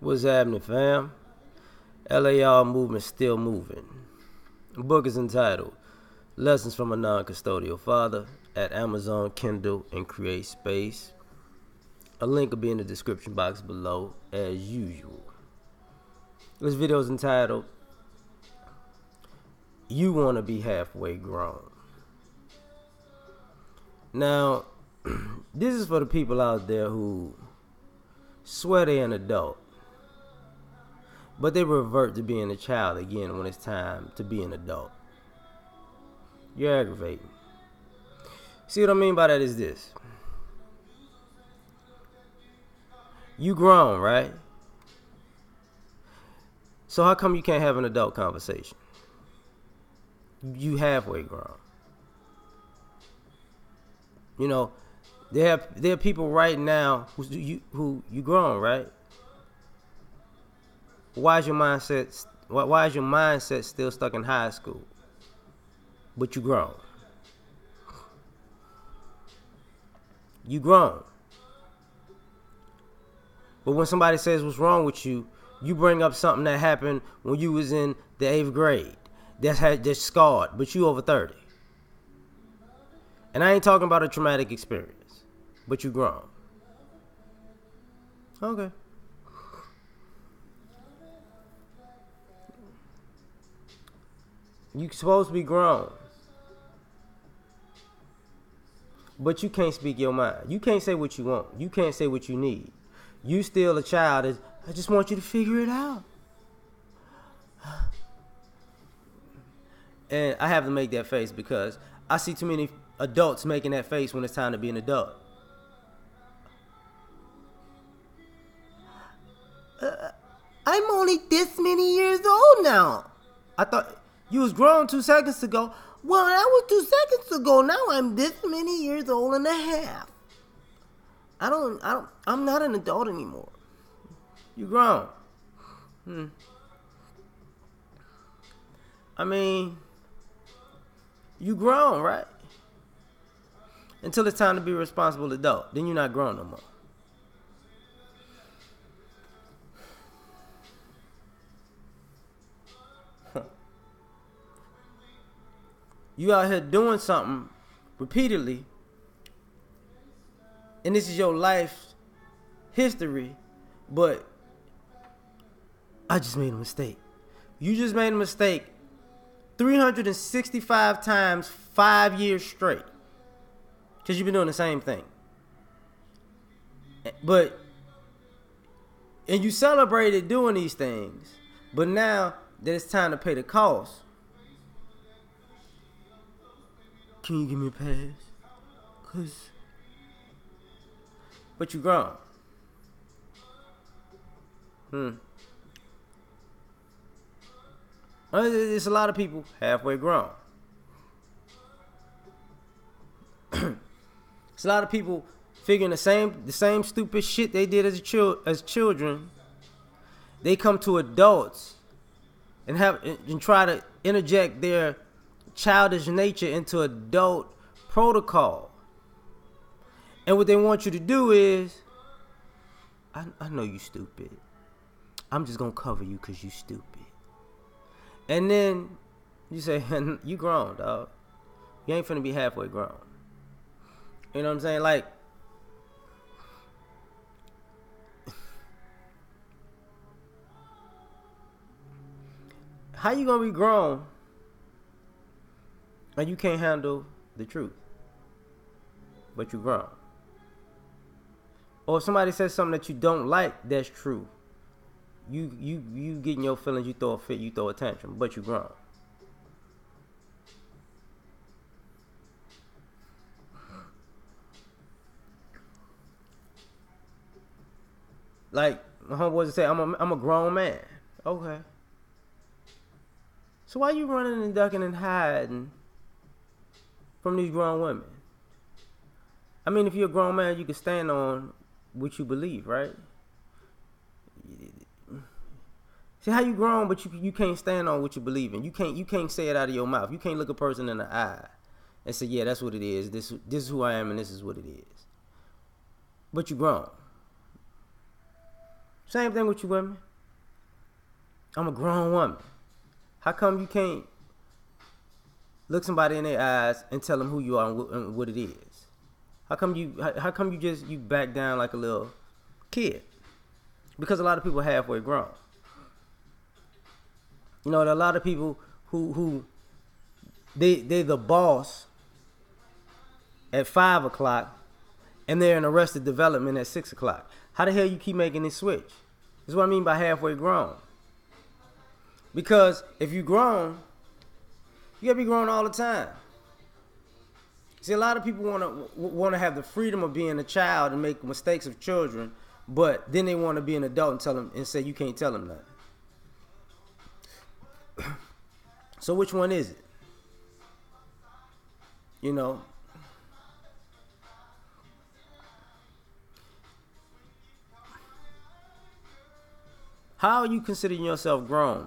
What's happening, fam? L.A.R. movement still moving. The book is entitled Lessons from a Non-Custodial Father at Amazon, Kindle, and Create Space. A link will be in the description box below as usual. This video is entitled You Want to Be Halfway Grown. Now, this is for the people out there who swear they're an adult, but they revert to being a child again when it's time to be an adult. You're aggravating. See what I mean by that is this. You grown, right? So how come you can't have an adult conversation? You halfway grown. You know, there are people right now who you grown, right? Why is your mindset still stuck in high school? But you grown. You grown. But when somebody says what's wrong with you, you bring up something that happened when you was in the 8th grade. That's scarred, but you over 30. And I ain't talking about a traumatic experience, but you grown. Okay. You supposed to be grown, but you can't speak your mind. You can't say what you want. You can't say what you need. You still a child. I just want you to figure it out. And I have to make that face because I see too many adults making that face when it's time to be an adult. I'm only this many years old now. I thought you was grown 2 seconds ago. Well, that was 2 seconds ago. Now I'm this many years old and a half. I'm not an adult anymore. You grown. I mean, you grown, right? Until it's time to be a responsible adult. Then you're not grown no more. You out here doing something repeatedly, and this is your life's history, but I just made a mistake. You just made a mistake 365 times 5 years straight because you've been doing the same thing. And you celebrated doing these things, but now that it's time to pay the cost, can you give me a pass? But you grown. There's a lot of people halfway grown. It's a lot of people figuring the same stupid shit they did as children. They come to adults and try to interject their childish nature into adult protocol. And what they want you to do is, I know you stupid. I'm just gonna cover you because you stupid. And then you say, you grown, dog. You ain't finna be halfway grown. You know what I'm saying? Like, how you gonna be grown and you can't handle the truth, but you grown? Or if somebody says something that you don't like, that's true. You getting your feelings, you throw a fit, you throw a tantrum, but you grown. Like my homeboys say, I'm a grown man. Okay. So why you running and ducking and hiding from these grown women? I mean, if you're a grown man, you can stand on what you believe, right? See how you grown, but you can't stand on what you believe in. You can't say it out of your mouth. You can't look a person in the eye and say, yeah, that's what it is. This is who I am, and this is what it is. But you grown. Same thing with you women. I'm a grown woman. How come you can't look somebody in their eyes and tell them who you are and what it is? How come you just back down like a little kid? Because a lot of people are halfway grown. You know, there are a lot of people who they the boss at 5 o'clock and they're in arrested development at 6 o'clock. How the hell you keep making this switch? That's what I mean by halfway grown. Because if you grown, you gotta be grown all the time. See, a lot of people wanna have the freedom of being a child and make mistakes of children, but then they want to be an adult and tell them and say you can't tell them nothing. So which one is it? You know. How are you considering yourself grown?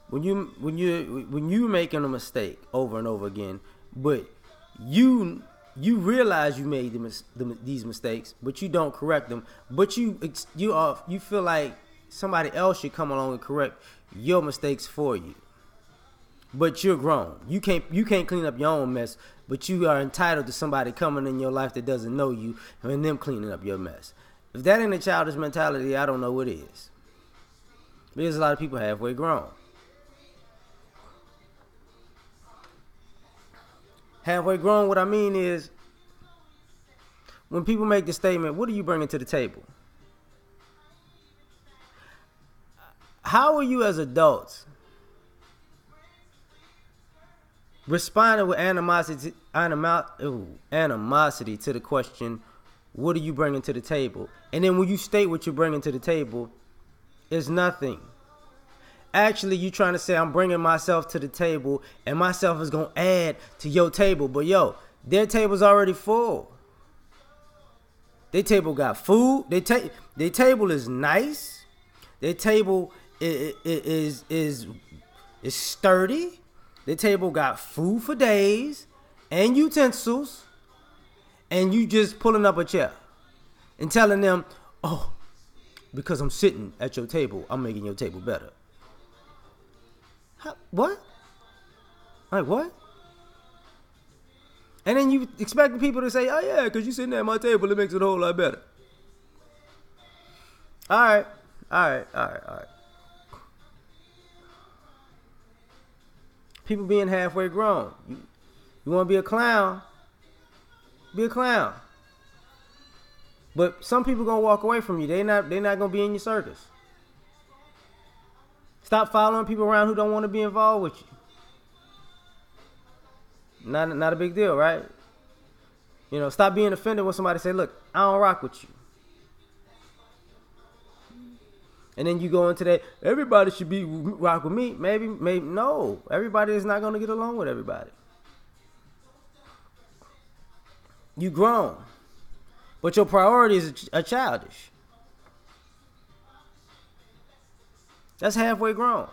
When you making a mistake over and over again, but you realize you made these mistakes, but you don't correct them. But you feel like somebody else should come along and correct your mistakes for you. But you're grown. You can't clean up your own mess, but you are entitled to somebody coming in your life that doesn't know you and them cleaning up your mess. If that ain't a childish mentality, I don't know what is. There's a lot of people halfway grown. Halfway grown, what I mean is, when people make the statement, what are you bringing to the table? How are you as adults responding with animosity to the question, what are you bringing to the table? And then when you state what you're bringing to the table, it's nothing. Actually, you trying to say I'm bringing myself to the table and myself is going to add to your table. But yo, their table's already full. Their table got food. Their table is nice. Their table is sturdy. Their table got food for days and utensils. And you just pulling up a chair and telling them, oh, because I'm sitting at your table, I'm making your table better. What? Like what? And then you expect people to say, oh yeah, because you're sitting at my table, it makes it a whole lot better. All right. People being halfway grown. You want to be a clown? Be a clown. But some people gonna walk away from you. They not gonna be in your circus. Stop following people around who don't want to be involved with you. Not a big deal, right? You know, stop being offended when somebody say, look, I don't rock with you. And then you go into that, everybody should be rock with me. Maybe, no. Everybody is not going to get along with everybody. You grown. But your priorities are childish. That's halfway grown.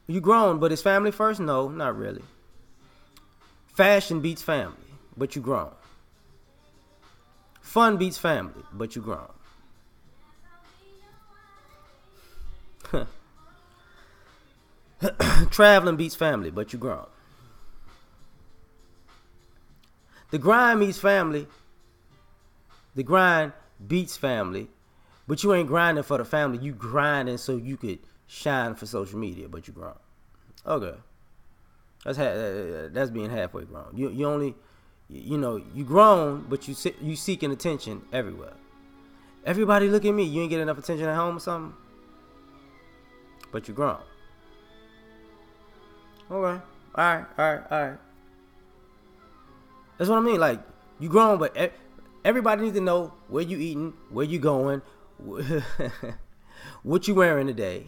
You grown, but is family first? No, not really. Fashion beats family, but you grown. Fun beats family, but you grown. Traveling beats family, but you grown. The grind beats family. The grind beats family, but you ain't grinding for the family. You grinding so you could shine for social media, but you grown. Okay, that's being halfway grown. You only, you grown, but you seeking attention everywhere. Everybody look at me. You ain't get enough attention at home or something, but you grown. Okay, all right. That's what I mean. Like, you grown, but everybody needs to know where you eating, where you going, what you wearing today.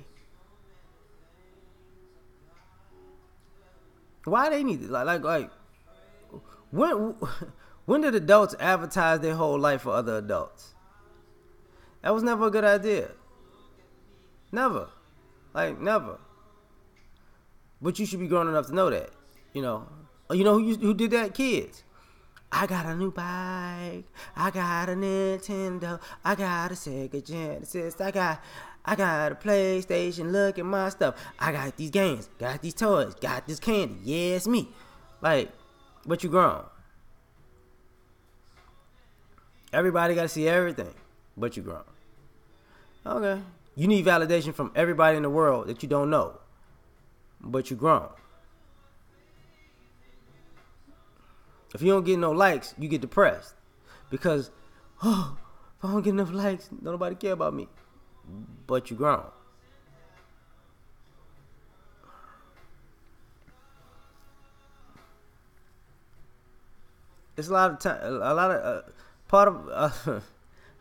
Why they need it? Like when did adults advertise their whole life for other adults? That was never a good idea. Never. Never. But you should be grown enough to know that. You know who did that? Kids. I got a new bike. I got a Nintendo. I got a Sega Genesis. I got a PlayStation. Look at my stuff. I got these games. Got these toys. Got this candy. Yeah, it's me. Like, but you grown. Everybody got to see everything, but you grown. Okay. You need validation from everybody in the world that you don't know, but you grown. If you don't get no likes, you get depressed because, oh, if I don't get enough likes, nobody care about me. But you grown. It's a lot of time. A lot of part of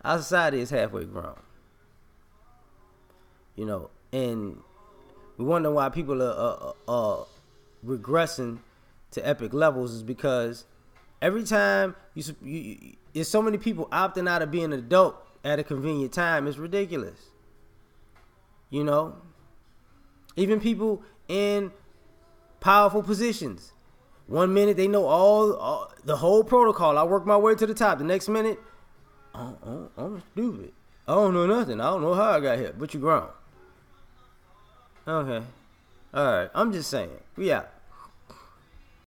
our society is halfway grown. You know, and we wonder why people are regressing to epic levels is because every time there's so many people opting out of being an adult at a convenient time. It's ridiculous. You know, even people in powerful positions. 1 minute they know all the whole protocol. I work my way to the top. The next minute, I'm stupid. I don't know nothing. I don't know how I got here. But you grown. Okay. All right. I'm just saying. We out.